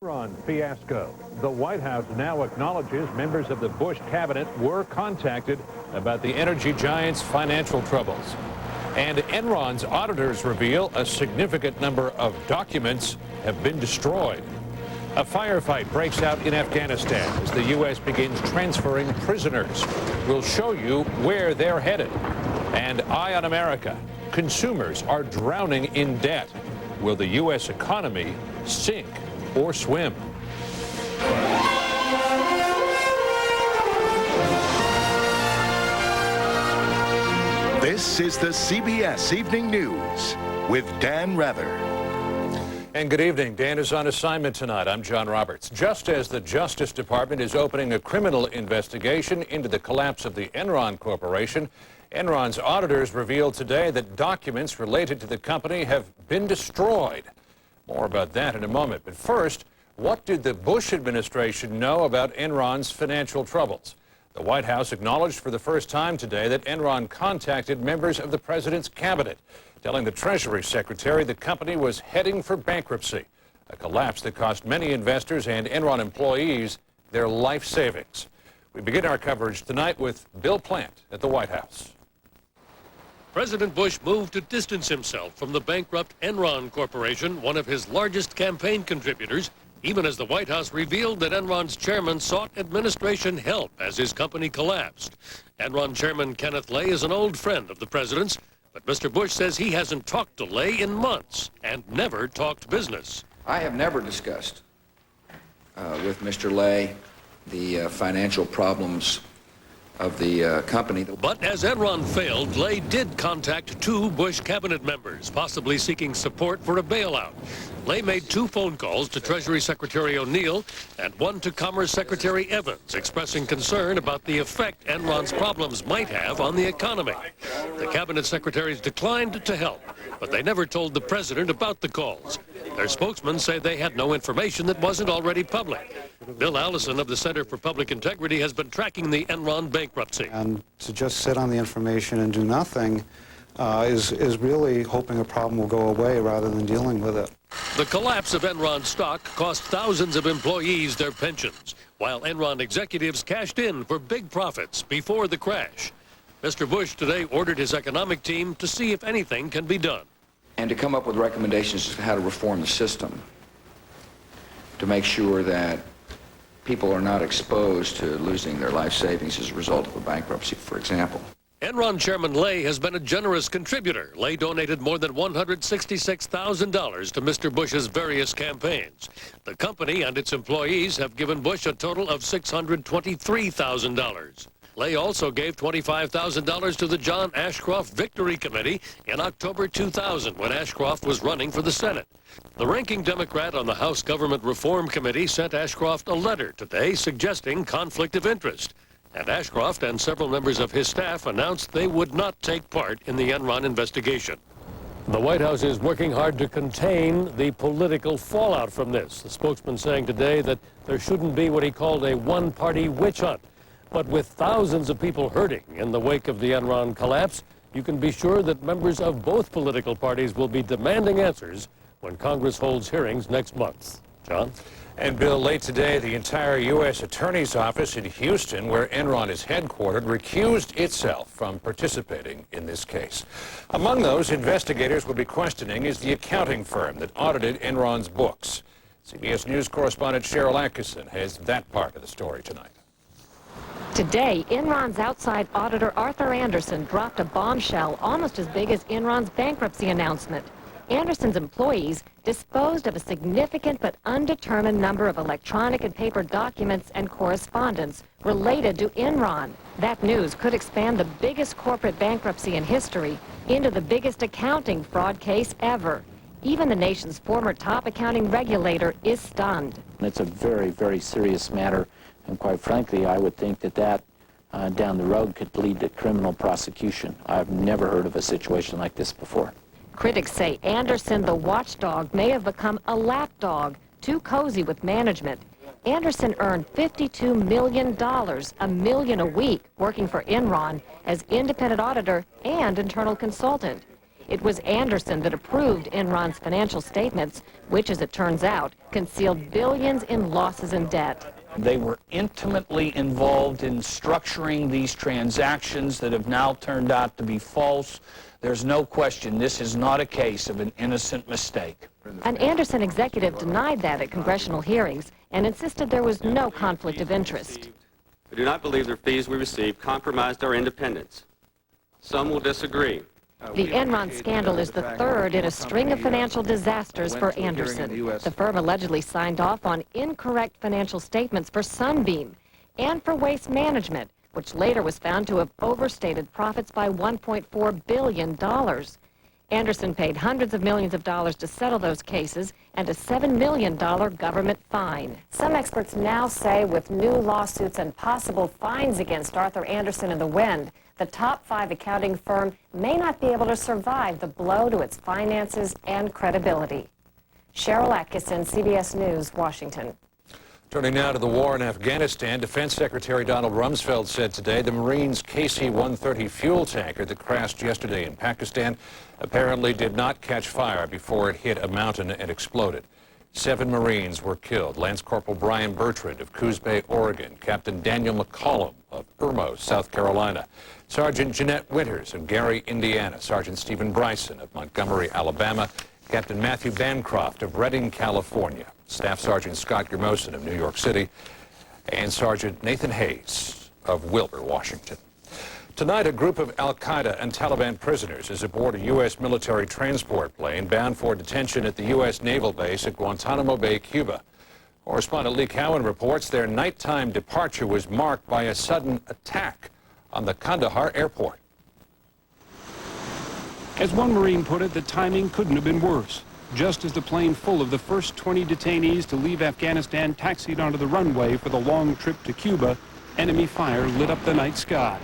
Enron fiasco. The White House now acknowledges members of the Bush cabinet were contacted about the energy giant's financial troubles. And Enron's auditors reveal a significant number of documents have been destroyed. A firefight breaks out in Afghanistan as the U.S. begins transferring prisoners. We'll show you where they're headed. And Eye on America. Consumers are drowning in debt. Will the U.S. economy sink or swim? This is the CBS Evening News with Dan Rather. And good evening. Dan is on assignment tonight. I'm John Roberts. Just as the Justice Department is opening a criminal investigation into the collapse of the Enron Corporation, Enron's auditors revealed today that documents related to the company have been destroyed. More about that in a moment. But first, what did the Bush administration know about Enron's financial troubles? The White House acknowledged for the first time today that Enron contacted members of the president's cabinet, telling the Treasury Secretary the company was heading for bankruptcy, a collapse that cost many investors and Enron employees their life savings. We begin our coverage tonight with Bill Plant at the White House. President Bush moved to distance himself from the bankrupt Enron Corporation, one of his largest campaign contributors, even as the White House revealed that Enron's chairman sought administration help as his company collapsed. Enron chairman Kenneth Lay is an old friend of the president's, but Mr. Bush says he hasn't talked to Lay in months and never talked business. I have never discussed with Mr. Lay the financial problems of the company. But as Enron failed, Lay did contact two Bush cabinet members, possibly seeking support for a bailout. Lay made two phone calls to Treasury Secretary O'Neill and one to Commerce Secretary Evans, expressing concern about the effect Enron's problems might have on the economy. The cabinet secretaries declined to help, but they never told the president about the calls. Their spokesmen say they had no information that wasn't already public. Bill Allison of the Center for Public Integrity has been tracking the Enron bankruptcy. And to just sit on the information and do nothing is really hoping a problem will go away rather than dealing with it. The collapse of Enron stock cost thousands of employees their pensions, while Enron executives cashed in for big profits before the crash. Mr. Bush today ordered his economic team to see if anything can be done. And to come up with recommendations as to how to reform the system to make sure that people are not exposed to losing their life savings as a result of a bankruptcy, for example. Enron Chairman Lay has been a generous contributor. Lay donated more than $166,000 to Mr. Bush's various campaigns. The company and its employees have given Bush a total of $623,000. Lay also gave $25,000 to the John Ashcroft Victory Committee in October 2000 when Ashcroft was running for the Senate. The ranking Democrat on the House Government Reform Committee sent Ashcroft a letter today suggesting conflict of interest. And Ashcroft and several members of his staff announced they would not take part in the Enron investigation. The White House is working hard to contain the political fallout from this. The spokesman saying today that there shouldn't be what he called a one-party witch hunt. But with thousands of people hurting in the wake of the Enron collapse, you can be sure that members of both political parties will be demanding answers when Congress holds hearings next month. John? And Bill, late today, the entire U.S. Attorney's Office in Houston, where Enron is headquartered, recused itself from participating in this case. Among those investigators will be questioning is the accounting firm that audited Enron's books. CBS News correspondent Cheryl Atkinson has that part of the story tonight. Today, Enron's outside auditor Arthur Anderson dropped a bombshell almost as big as Enron's bankruptcy announcement. Anderson's employees disposed of a significant but undetermined number of electronic and paper documents and correspondence related to Enron. That news could expand the biggest corporate bankruptcy in history into the biggest accounting fraud case ever. Even the nation's former top accounting regulator is stunned. It's a very, very serious matter. And quite frankly, I would think that down the road could lead to criminal prosecution. I've never heard of a situation like this before. Critics say Anderson, the watchdog, may have become a lapdog, too cozy with management. Anderson earned $52 million, $1 million a week, working for Enron as independent auditor and internal consultant. It was Anderson that approved Enron's financial statements, which, as it turns out, concealed billions in losses and debt. They were intimately involved in structuring these transactions that have now turned out to be false. There's no question this is not a case of an innocent mistake. An Anderson executive denied that at congressional hearings and insisted there was no conflict of interest. We do not believe the fees we received compromised our independence. Some will disagree. The Enron scandal is the third in a string of financial disasters for Anderson. The firm allegedly signed off on incorrect financial statements for Sunbeam and for Waste Management, which later was found to have overstated profits by $1.4 billion. Anderson paid hundreds of millions of dollars to settle those cases and a $7 million government fine. Some experts now say with new lawsuits and possible fines against Arthur Anderson in the wind, the top 5 accounting firm may not be able to survive the blow to its finances and credibility. Cheryl Atkinson, CBS News, Washington. Turning now to the war in Afghanistan, Defense Secretary Donald Rumsfeld said today the Marines' KC-130 fuel tanker that crashed yesterday in Pakistan apparently did not catch fire before it hit a mountain and exploded. 7 Marines were killed. Lance Corporal Brian Bertrand of Coos Bay, Oregon, Captain Daniel McCollum of Irmo, South Carolina, Sergeant Jeanette Winters of Gary, Indiana, Sergeant Stephen Bryson of Montgomery, Alabama, Captain Matthew Bancroft of Redding, California, Staff Sergeant Scott Germosen of New York City, and Sergeant Nathan Hayes of Wilbur, Washington. Tonight, a group of al-Qaeda and Taliban prisoners is aboard a U.S. military transport plane bound for detention at the U.S. naval base at Guantanamo Bay, Cuba. Correspondent Lee Cowan reports their nighttime departure was marked by a sudden attack on the Kandahar airport. As one Marine put it, the timing couldn't have been worse. Just as the plane full of the first 20 detainees to leave Afghanistan taxied onto the runway for the long trip to Cuba, enemy fire lit up the night sky.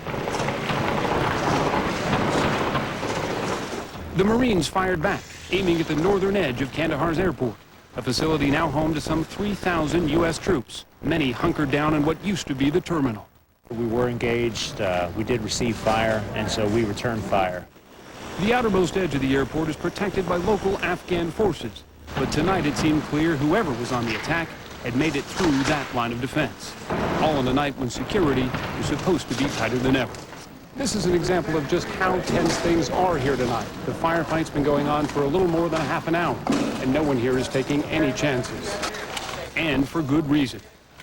The Marines fired back, aiming at the northern edge of Kandahar's airport, a facility now home to some 3,000 U.S. troops, many hunkered down in what used to be the terminal. We were engaged, we did receive fire, and so we returned fire. The outermost edge of the airport is protected by local Afghan forces, but tonight it seemed clear whoever was on the attack had made it through that line of defense, all on a night when security was supposed to be tighter than ever. This is an example of just how tense things are here tonight. The firefight's been going on for a little more than a half an hour, and no one here is taking any chances. And for good reason.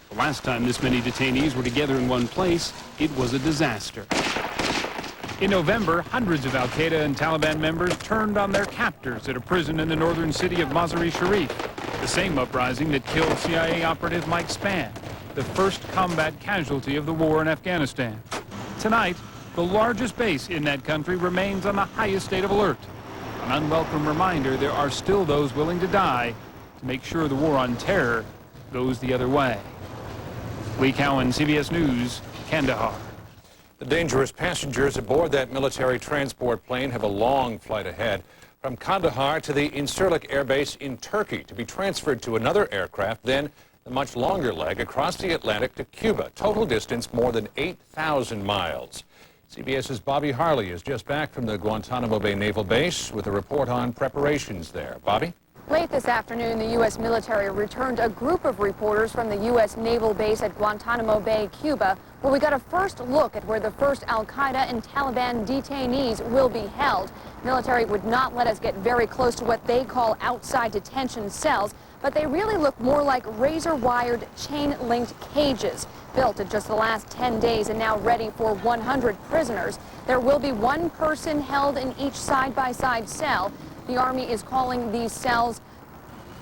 The last time this many detainees were together in one place, it was a disaster. In November, hundreds of al-Qaeda and Taliban members turned on their captors at a prison in the northern city of Mazar-e-Sharif, the same uprising that killed CIA operative Mike Spann, the first combat casualty of the war in Afghanistan. Tonight, the largest base in that country remains on the highest state of alert. An unwelcome reminder there are still those willing to die to make sure the war on terror goes the other way. Lee Cowan, CBS News, Kandahar. The dangerous passengers aboard that military transport plane have a long flight ahead from Kandahar to the Incirlik Air Base in Turkey to be transferred to another aircraft, then the much longer leg across the Atlantic to Cuba. Total distance more than 8,000 miles. CBS's Bobby Harley is just back from the Guantanamo Bay Naval Base with a report on preparations there. Bobby? Late this afternoon, the U.S. military returned a group of reporters from the U.S. Naval Base at Guantanamo Bay, Cuba, where we got a first look at where the first al-Qaeda and Taliban detainees will be held. Military would not let us get very close to what they call outside detention cells, but they really look more like razor-wired, chain-linked cages, built in just the last 10 days and now ready for 100 prisoners. There will be one person held in each side-by-side cell. The Army is calling these cells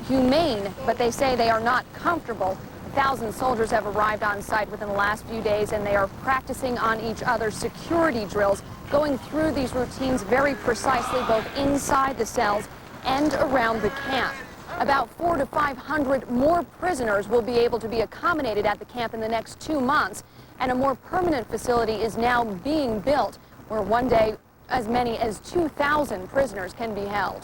humane, but they say they are not comfortable. 1,000 soldiers have arrived on site within the last few days, and they are practicing on each other's security drills, going through these routines very precisely, both inside the cells and around the camp. About 400 to 500 more prisoners will be able to be accommodated at the camp in the next 2 months, and a more permanent facility is now being built, where one day as many as 2,000 prisoners can be held.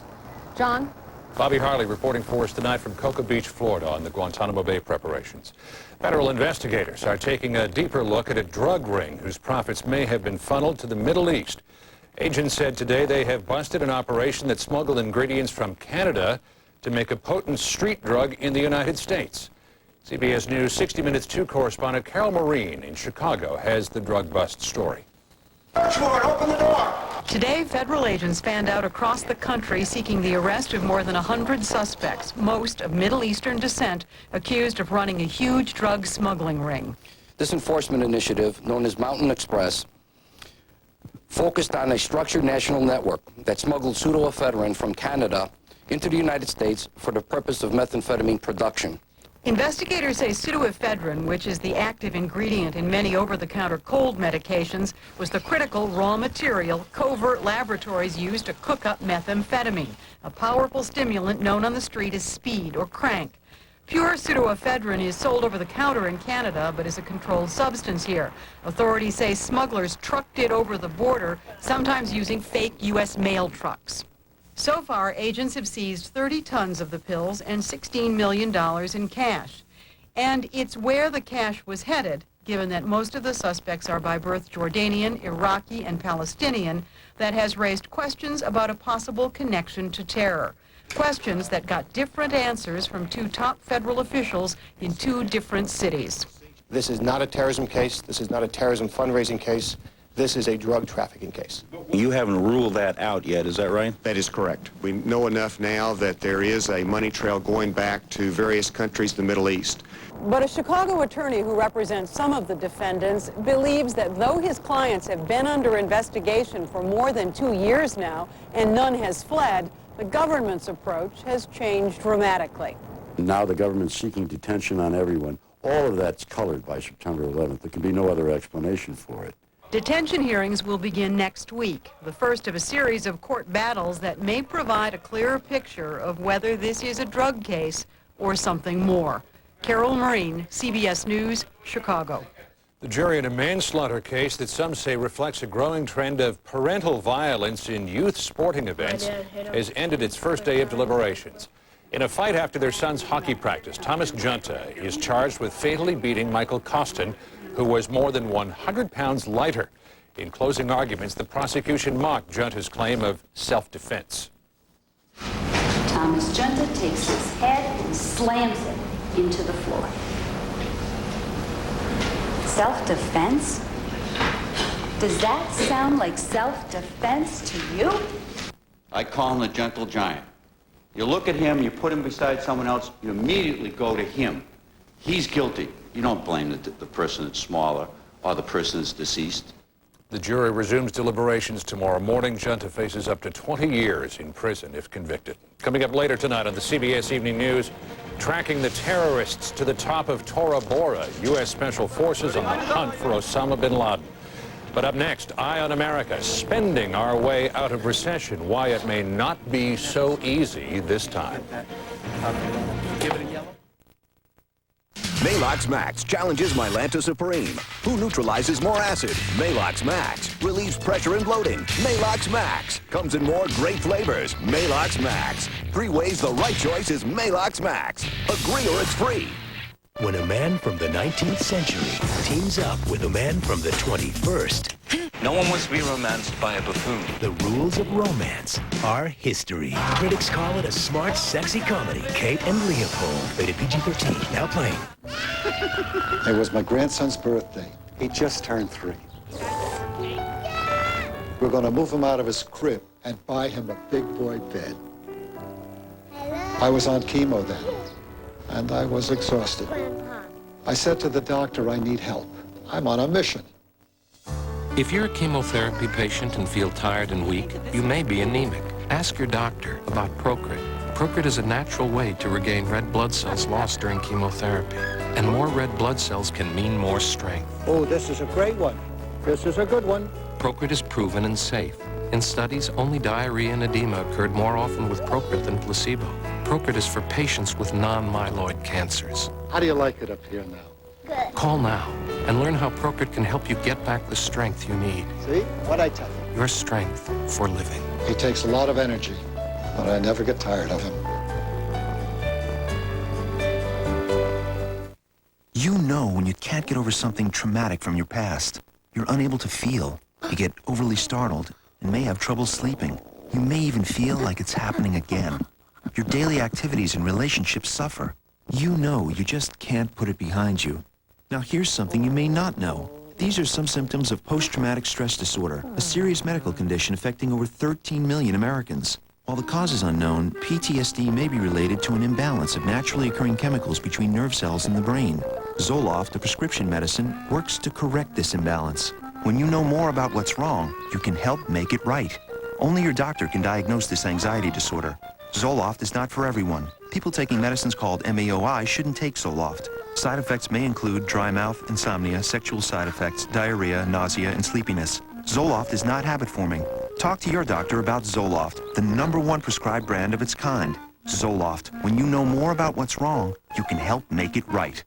John? Bobby Harley reporting for us tonight from Cocoa Beach, Florida, on the Guantanamo Bay preparations. Federal investigators are taking a deeper look at a drug ring whose profits may have been funneled to the Middle East. Agents said today they have busted an operation that smuggled ingredients from Canada to make a potent street drug in the United States. CBS News 60 Minutes 2 correspondent Carol Marine in Chicago has the drug bust story. Open the door! Today, federal agents fanned out across the country seeking the arrest of more than 100 suspects, most of Middle Eastern descent, accused of running a huge drug smuggling ring. This enforcement initiative, known as Mountain Express, focused on a structured national network that smuggled pseudoephedrine from Canada into the United States for the purpose of methamphetamine production. Investigators say pseudoephedrine, which is the active ingredient in many over-the-counter cold medications, was the critical raw material covert laboratories used to cook up methamphetamine, a powerful stimulant known on the street as speed or crank. Pure pseudoephedrine is sold over the counter in Canada, but is a controlled substance here. Authorities say smugglers trucked it over the border, sometimes using fake U.S. mail trucks. So far, agents have seized 30 tons of the pills and $16 million in cash. And it's where the cash was headed, given that most of the suspects are by birth Jordanian, Iraqi, and Palestinian, that has raised questions about a possible connection to terror. Questions that got different answers from two top federal officials in two different cities. This is not a terrorism case. This is not a terrorism fundraising case. This is a drug trafficking case. You haven't ruled that out yet, is that right? That is correct. We know enough now that there is a money trail going back to various countries in the Middle East. But a Chicago attorney who represents some of the defendants believes that though his clients have been under investigation for more than 2 years now and none has fled, the government's approach has changed dramatically. Now the government's seeking detention on everyone. All of that's colored by September 11th. There can be no other explanation for it. Detention hearings will begin next week, the first of a series of court battles that may provide a clearer picture of whether this is a drug case or something more. Carol Marine, CBS News, Chicago. The jury in a manslaughter case that some say reflects a growing trend of parental violence in youth sporting events has ended its first day of deliberations. In a fight after their son's hockey practice, Thomas Junta is charged with fatally beating Michael Costin, who was more than 100 pounds lighter. In closing arguments, the prosecution mocked Junta's claim of self-defense. Thomas Junta takes his head and slams it into the floor. Self-defense? Does that sound like self-defense to you? I call him the gentle giant. You look at him, you put him beside someone else, you immediately go to him. He's guilty. You don't blame the person that's smaller or the person that's deceased. The jury resumes deliberations tomorrow morning. Junta faces up to 20 years in prison if convicted. Coming up later tonight on the CBS Evening News, tracking the terrorists to the top of Tora Bora, U.S. Special Forces on the hunt for Osama bin Laden. But up next, Eye on America, spending our way out of recession, why it may not be so easy this time. Maalox Max challenges Mylanta Supreme. Who neutralizes more acid? Maalox Max. Relieves pressure and bloating. Maalox Max. Comes in more great flavors. Maalox Max. 3 ways the right choice is Maalox Max. Agree or it's free. When a man from the 19th century teams up with a man from the 21st, no one wants to be romanced by a buffoon. The rules of romance are history. Critics call it a smart, sexy comedy. Kate and Leopold, rated PG-13, now playing. It was my grandson's birthday. He just turned 3. We're going to move him out of his crib and buy him a big boy bed. I was on chemo then, and I was exhausted. I said to the doctor, I need help. I'm on a mission. If you're a chemotherapy patient and feel tired and weak, you may be anemic. Ask your doctor about Procrit. Procrit is a natural way to regain red blood cells lost during chemotherapy. And more red blood cells can mean more strength. Oh, this is a great one. This is a good one. Procrit is proven and safe. In studies, only diarrhea and edema occurred more often with Procrit than placebo. Procrit is for patients with non-myeloid cancers. How do you like it up here now? Good. Call now and learn how Procrit can help you get back the strength you need. See? What'd I tell you? Your strength for living. He takes a lot of energy, but I never get tired of him. You know when you can't get over something traumatic from your past. You're unable to feel. You get overly startled. and may have trouble sleeping. You may even feel like it's happening again. Your daily activities and relationships suffer. You know you just can't put it behind you. Now here's something you may not know. These are some symptoms of post-traumatic stress disorder, a serious medical condition affecting over 13 million Americans. While the cause is unknown, PTSD may be related to an imbalance of naturally occurring chemicals between nerve cells in the brain. Zoloft, a prescription medicine, works to correct this imbalance. When you know more about what's wrong, you can help make it right. Only your doctor can diagnose this anxiety disorder. Zoloft is not for everyone. People taking medicines called MAOI shouldn't take Zoloft. Side effects may include dry mouth, insomnia, sexual side effects, diarrhea, nausea, and sleepiness. Zoloft is not habit-forming. Talk to your doctor about Zoloft, the #1 prescribed brand of its kind. Zoloft. When you know more about what's wrong, you can help make it right.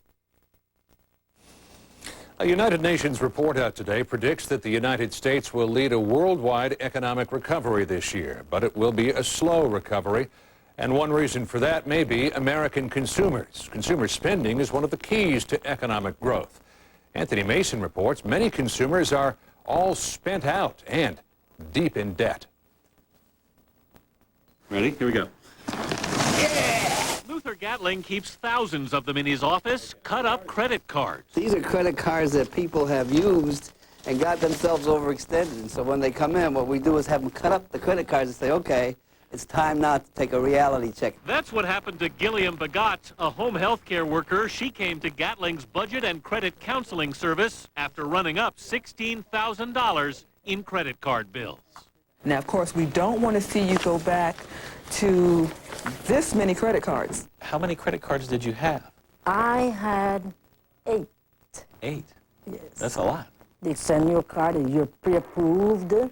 A United Nations report out today predicts that the United States will lead a worldwide economic recovery this year, but it will be a slow recovery. And one reason for that may be American consumers. Consumer spending is one of the keys to economic growth. Anthony Mason reports many consumers are all spent out and deep in debt. Ready? Here we go. Luther Gatling keeps thousands of them in his office, cut-up credit cards. These are credit cards that people have used and got themselves overextended. And so when they come in, what we do is have them cut up the credit cards and say, okay, it's time now to take a reality check. That's what happened to Gilliam Bagat, a home health care worker. She came to Gatling's budget and credit counseling service after running up $16,000 in credit card bills. Now, of course, we don't want to see you go back to this many credit cards. How many credit cards did you have? I had 8. 8? Yes. That's a lot. They send you a card and you're pre-approved. Yeah.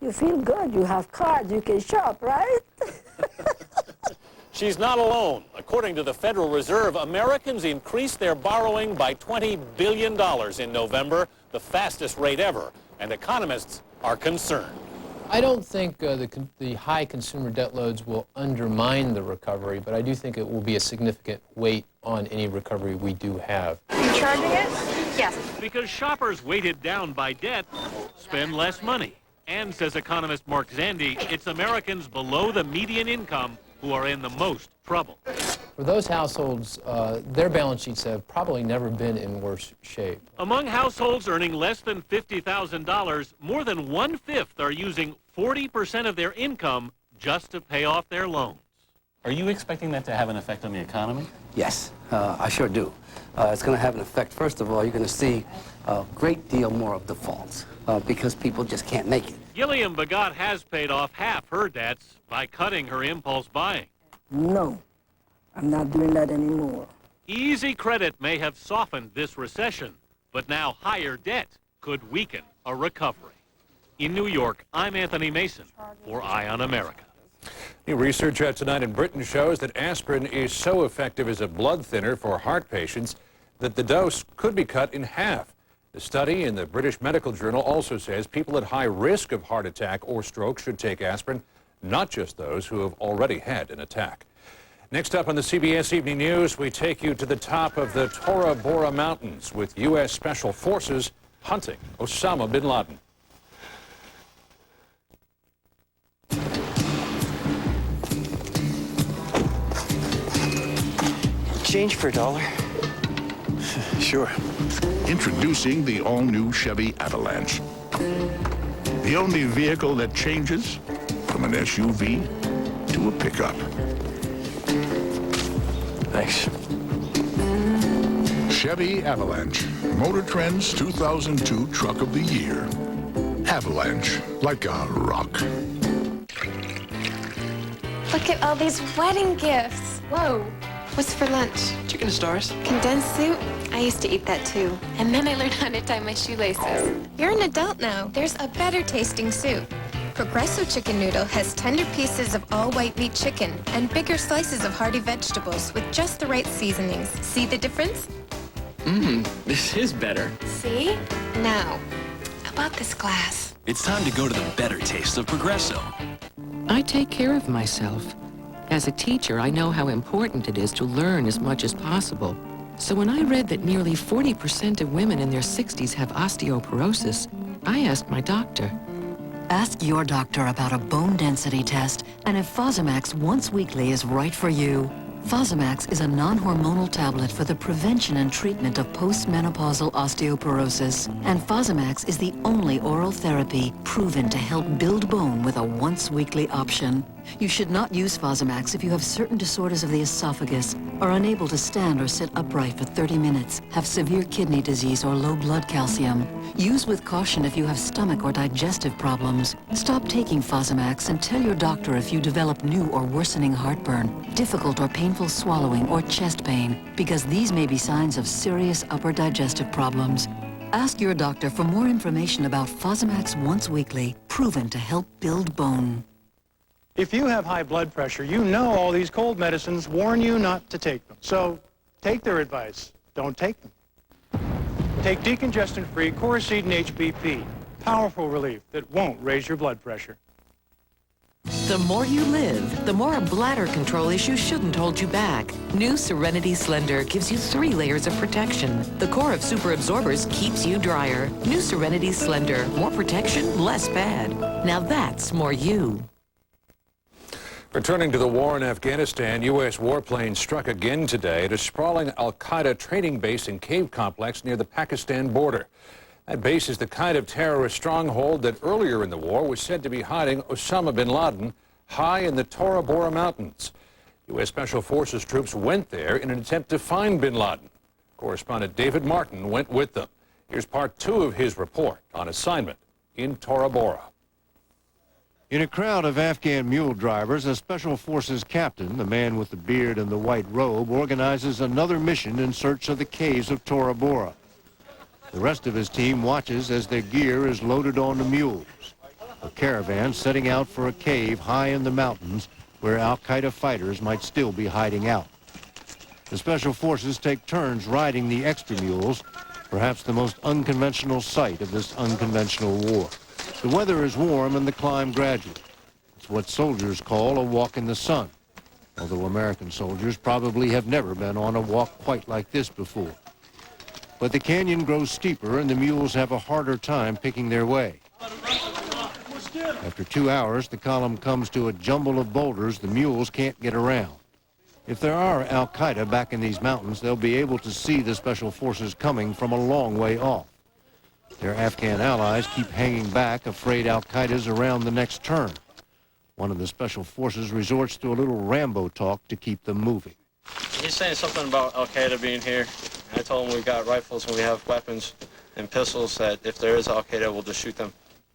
You feel good. You have cards. You can shop, right? She's not alone. According to the Federal Reserve, Americans increased their borrowing by $20 billion in November, the fastest rate ever, and economists are concerned. I don't think the high consumer debt loads will undermine the recovery, but I do think it will be a significant weight on any recovery we do have. You charging it? Yes. Because shoppers weighted down by debt spend less money. And, says economist Mark Zandi, it's Americans below the median income who are in the most trouble. For those households, their balance sheets have probably never been in worse shape. Among households earning less than $50,000, more than 1/5 are using 40% of their income just to pay off their loans. Are you expecting that to have an effect on the economy? Yes, I sure do. It's going to have an effect. First of all, you're going to see a great deal more of defaults because people just can't make it. Gilliam Bagat has paid off half her debts by cutting her impulse buying. No, I'm not doing that anymore. Easy credit may have softened this recession, but now higher debt could weaken a recovery. In New York, I'm Anthony Mason for Eye on America. New research out tonight in Britain shows that aspirin is so effective as a blood thinner for heart patients that the dose could be cut in half. The study in the British Medical Journal also says people at high risk of heart attack or stroke should take aspirin, not just those who have already had an attack. Next up on the CBS Evening News, we take you to the top of the Tora Bora Mountains with U.S. Special Forces hunting Osama bin Laden. Change for $1. Sure. Introducing the all-new Chevy Avalanche. The only vehicle that changes from an SUV to a pickup. Thanks. Chevy Avalanche, Motor Trend's 2002 Truck of the Year. Avalanche, like a rock. Look at all these wedding gifts. Whoa. What's for lunch? Chicken stars. Condensed soup? I used to eat that too. And then I learned how to tie my shoelaces. You're an adult now. There's a better tasting soup. Progresso Chicken Noodle has tender pieces of all white meat chicken and bigger slices of hearty vegetables with just the right seasonings. See the difference? This is better. See? Now, about this glass. It's time to go to the better taste of Progresso. I take care of myself. As a teacher, I know how important it is to learn as much as possible. So when I read that nearly 40% of women in their 60s have osteoporosis, I asked my doctor. Ask your doctor about a bone density test and if Fosamax once weekly is right for you. Fosamax is a non-hormonal tablet for the prevention and treatment of postmenopausal osteoporosis. And Fosamax is the only oral therapy proven to help build bone with a once-weekly option. You should not use Fosamax if you have certain disorders of the esophagus, are unable to stand or sit upright for 30 minutes, have severe kidney disease or low blood calcium. Use with caution if you have stomach or digestive problems. Stop taking Fosamax and tell your doctor if you develop new or worsening heartburn, difficult or painful swallowing, or chest pain, because these may be signs of serious upper digestive problems. Ask your doctor for more information about Fosamax once weekly, proven to help build bone. If you have high blood pressure, you know all these cold medicines warn you not to take them. So take their advice. Don't take them. Take decongestant-free Coricidin HBP. Powerful relief that won't raise your blood pressure. The more you live, the more a bladder control issue shouldn't hold you back. New Serenity Slender gives you 3 layers of protection. The core of super absorbers keeps you drier. New Serenity Slender. More protection, less bad. Now that's more you. Returning to the war in Afghanistan, U.S. warplanes struck again today at a sprawling al-Qaeda training base and cave complex near the Pakistan border. That base is the kind of terrorist stronghold that earlier in the war was said to be hiding Osama bin Laden high in the Tora Bora Mountains. U.S. Special Forces troops went there in an attempt to find bin Laden. Correspondent David Martin went with them. Here's part 2 of his report on assignment in Tora Bora. In a crowd of Afghan mule drivers, a Special Forces captain, the man with the beard and the white robe, organizes another mission in search of the caves of Tora Bora. The rest of his team watches as their gear is loaded onto mules. A caravan setting out for a cave high in the mountains where al-Qaeda fighters might still be hiding out. The Special Forces take turns riding the extra mules, perhaps the most unconventional sight of this unconventional war. The weather is warm and the climb gradual. It's what soldiers call a walk in the sun, although American soldiers probably have never been on a walk quite like this before. But the canyon grows steeper and the mules have a harder time picking their way. After 2 hours, the column comes to a jumble of boulders the mules can't get around. If there are al-Qaeda back in these mountains, they'll be able to see the Special Forces coming from a long way off. Their Afghan allies keep hanging back, afraid al-Qaeda's around the next turn. One of the Special Forces resorts to a little Rambo talk to keep them moving. He's saying something about al-Qaeda being here. I told him we got rifles and we have weapons and pistols, that if there is al-Qaeda, we'll just shoot them.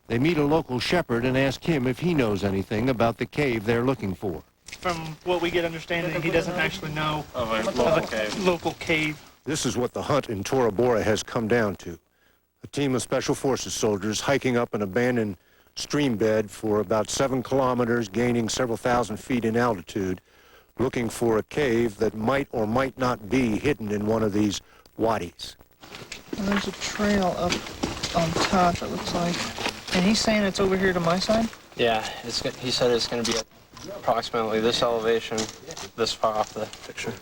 They meet a local shepherd and ask him if he knows anything about the cave they're looking for. From what we get understanding, he doesn't actually know of a local cave. This is what the hunt in Tora Bora has come down to. A team of Special Forces soldiers hiking up an abandoned stream bed for about 7 kilometers, gaining several thousand feet in altitude, looking for a cave that might or might not be hidden in one of these wadis. And there's a trail up on top, it looks like. And he's saying it's over here to my side? Yeah, he said it's going to be at approximately this elevation, this far off the picture.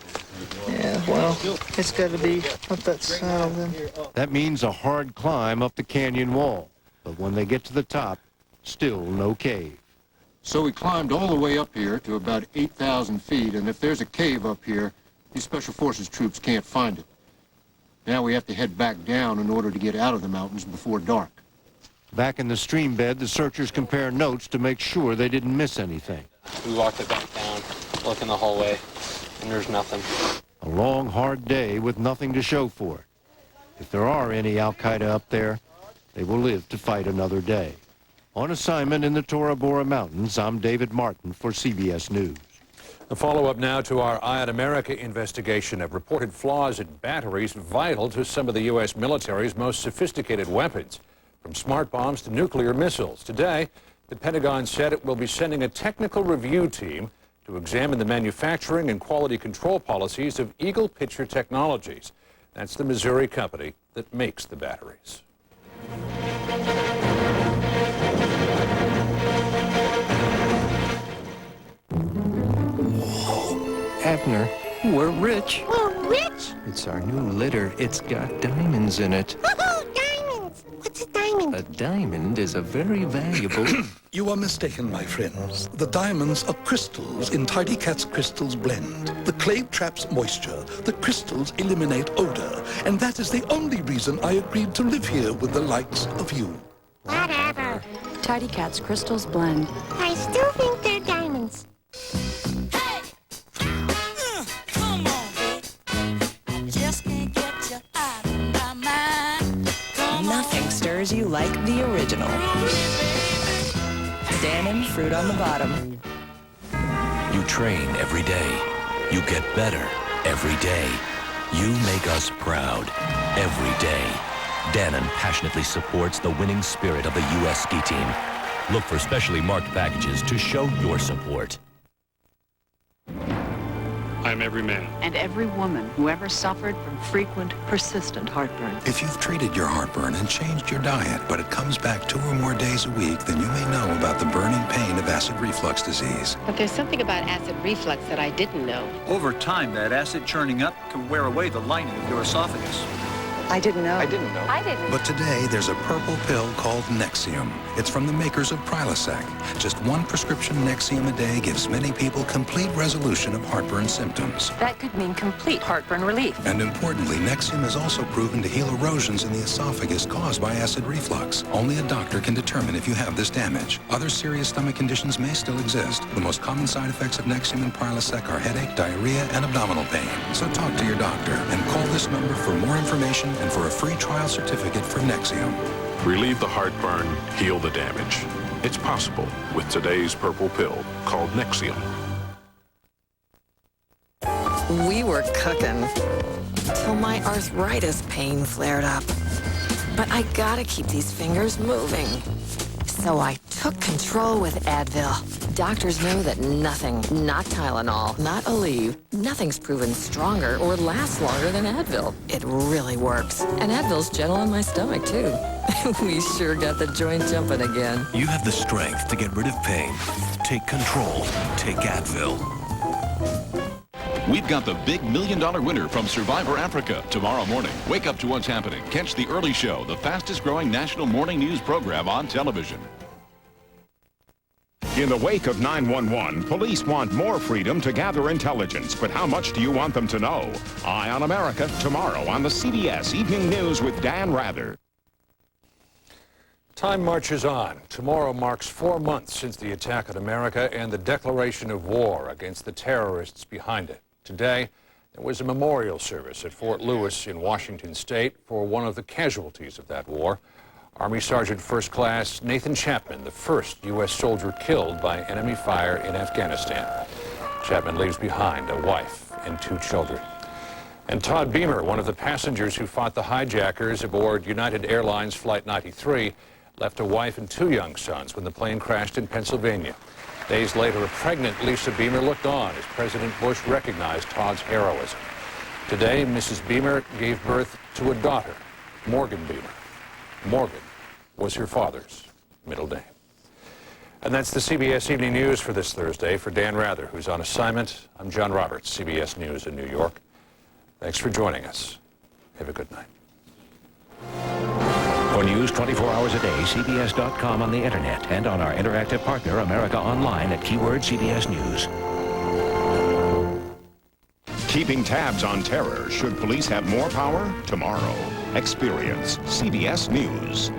Yeah, well, it's got to be up that saddle then. That means a hard climb up the canyon wall. But when they get to the top, still no cave. So we climbed all the way up here to about 8,000 feet, and if there's a cave up here, these Special Forces troops can't find it. Now we have to head back down in order to get out of the mountains before dark. Back in the stream bed, the searchers compare notes to make sure they didn't miss anything. We walked it back down, look in the hallway, and there's nothing. A long, hard day with nothing to show for it. If there are any al-Qaeda up there, they will live to fight another day. On assignment in the Tora Bora Mountains, I'm David Martin for CBS News. A follow-up now to our Eye on America investigation of reported flaws in batteries vital to some of the U.S. military's most sophisticated weapons, from smart bombs to nuclear missiles. Today, the Pentagon said it will be sending a technical review team to examine the manufacturing and quality control policies of Eagle Pitcher Technologies. That's the Missouri company that makes the batteries. Abner, we're rich. We're rich? It's our new litter. It's got diamonds in it. Woohoo! Diamonds! What's a diamond? A diamond is a very valuable... You are mistaken, my friends. The diamonds are crystals in Tidy Cat's Crystals Blend. The clay traps moisture, the crystals eliminate odor, and that is the only reason I agreed to live here with the likes of you. Whatever. Tidy Cat's Crystals Blend. I still think they're diamonds. Come on, babe. I just can't get you out of my mind. Nothing stirs you like the original. Dannon fruit on the bottom. You train every day. You get better every day. You make us proud every day. Dannon passionately supports the winning spirit of the U.S. ski team. Look for specially marked packages to show your support. I'm every man. And every woman who ever suffered from frequent, persistent heartburn. If you've treated your heartburn and changed your diet, but it comes back 2 or more days a week, then you may know about the burning pain of acid reflux disease. But there's something about acid reflux that I didn't know. Over time, that acid churning up can wear away the lining of your esophagus. I didn't know. I didn't know. I didn't. But today, there's a purple pill called Nexium. It's from the makers of Prilosec. Just 1 prescription Nexium a day gives many people complete resolution of heartburn symptoms. That could mean complete heartburn relief. And importantly, Nexium is also proven to heal erosions in the esophagus caused by acid reflux. Only a doctor can determine if you have this damage. Other serious stomach conditions may still exist. The most common side effects of Nexium and Prilosec are headache, diarrhea, and abdominal pain. So talk to your doctor and call this number for more information and for a free trial certificate for Nexium. Relieve the heartburn, heal the damage. It's possible with today's purple pill called Nexium. We were cooking till my arthritis pain flared up. But I gotta keep these fingers moving. So I took control with Advil. Doctors know that nothing, not Tylenol, not Aleve, nothing's proven stronger or lasts longer than Advil. It really works. And Advil's gentle on my stomach, too. We sure got the joint jumping again. You have the strength to get rid of pain. Take control. Take Advil. We've got the big $1 million winner from Survivor Africa tomorrow morning. Wake up to what's happening. Catch the early show, the fastest growing national morning news program on television. In the wake of 9/11, police want more freedom to gather intelligence. But how much do you want them to know? Eye on America tomorrow on the CBS Evening News with Dan Rather. Time marches on. Tomorrow marks 4 months since the attack on America and the declaration of war against the terrorists behind it. Today, there was a memorial service at Fort Lewis in Washington State for one of the casualties of that war. Army Sergeant First Class Nathan Chapman, the first U.S. soldier killed by enemy fire in Afghanistan. Chapman leaves behind a wife and 2 children. And Todd Beamer, one of the passengers who fought the hijackers aboard United Airlines Flight 93, left a wife and 2 young sons when the plane crashed in Pennsylvania. Days later, a pregnant Lisa Beamer looked on as President Bush recognized Todd's heroism. Today, Mrs. Beamer gave birth to a daughter, Morgan Beamer. Morgan was her father's middle name. And that's the CBS Evening News for this Thursday. For Dan Rather, who's on assignment, I'm John Roberts, CBS News in New York. Thanks for joining us. Have a good night. For news 24 hours a day, CBS.com on the internet and on our interactive partner, America Online, at keyword CBS News. Keeping tabs on terror. Should police have more power? Tomorrow. Experience CBS News.